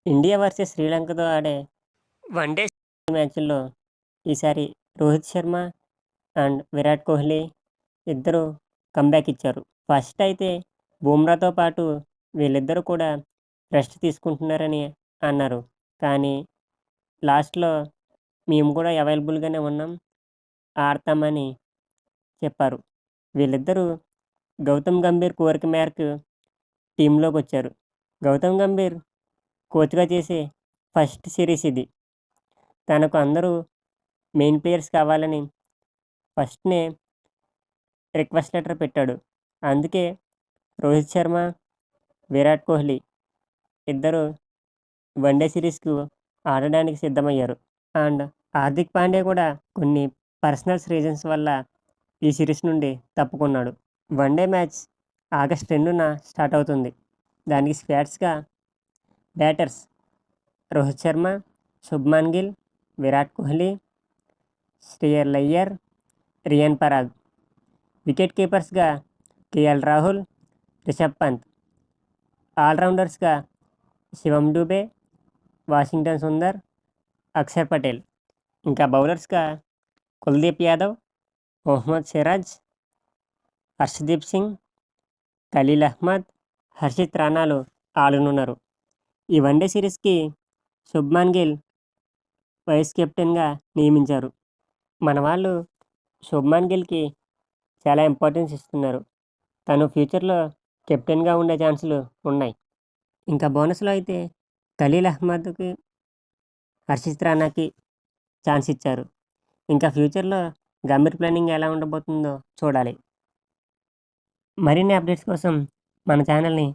India versus శ్రీలంకతో ఆడే one day మ్యాచ్‌ల్లో ఈసారి రోహిత్ శర్మ అండ్ విరాట్ కోహ్లీ ఇద్దరు కమ్‌బ్యాక్ ఇచ్చారు. ఫస్ట్ అయితే బుమ్రాతో పాటు వీళ్ళిద్దరూ కూడా రెస్ట్ తీసుకుంటున్నారని అన్నారు. కానీ లాస్ట్‌లో మేము కూడా అవైలబుల్‌గానే ఉన్నాం, ఆడతామని చెప్పారు. వీళ్ళిద్దరూ గౌతమ్ గంభీర్ కోరిక మేరకు టీమ్‌లోకొచ్చారు. గౌతమ్ గంభీర్ కోచ్‌గా చేసే ఫస్ట్ సిరీస్ ఇది. తనకు అందరూ మెయిన్ ప్లేయర్స్ కావాలని ఫస్ట్‌నే రిక్వెస్ట్ లెటర్ పెట్టాడు. అందుకే రోహిత్ శర్మ, విరాట్ కోహ్లీ ఇద్దరు వన్‌డే సిరీస్‌కు ఆడడానికి సిద్ధమయ్యారు. అండ్ హార్దిక్ పాండ్యా కూడా కొన్ని పర్సనల్స్ రీజన్స్ వల్ల ఈ సిరీస్ నుండి తప్పుకున్నాడు. వన్‌డే మ్యాచ్ ఆగస్ట్ 2న స్టార్ట్ అవుతుంది. దానికి స్క్వాడ్స్‌గా బ్యాటర్స్ రోహిత్ శర్మ, శుభ్మన్ గిల్, విరాట్ కోహ్లీ, శ్రేయస్ అయ్యర్, రియాన్ పరాగ్. వికెట్ కీపర్స్‌గా కేఎల్ రాహుల్, రిషబ్ పంత్. ఆల్రౌండర్స్‌గా శివం దూబే, వాషింగ్టన్ సుందర్, అక్షర్ పటేల్. ఇంకా బౌలర్స్‌గా కుల్దీప్ యాదవ్, మొహమ్మద్ సిరాజ్, హర్షదీప్ సింగ్, ఖలీల్ అహ్మద్, హర్షిత్ రాణాలు ఆడనున్నారు. ఈ వన్‌డే సిరీస్‌కి శుభ్మన్ గిల్ వైస్ కెప్టెన్‌గా నియమించారు. మన వాళ్ళు శుభ్మన్ గిల్‌కి చాలా ఇంపార్టెన్స్ ఇస్తున్నారు. తను ఫ్యూచర్‌లో కెప్టెన్‌గా ఉండే ఛాన్సులు ఉన్నాయి. ఇంకా బోనస్‌లో అయితే ఖలీల్ అహ్మద్‌కి, హర్షిత్ రాణాకి ఛాన్స్ ఇచ్చారు. ఇంకా ఫ్యూచర్‌లో గంభీర్ ప్లానింగ్ ఎలా ఉండబోతుందో చూడాలి. మరిన్ని అప్డేట్స్ కోసం మన ఛానల్‌ని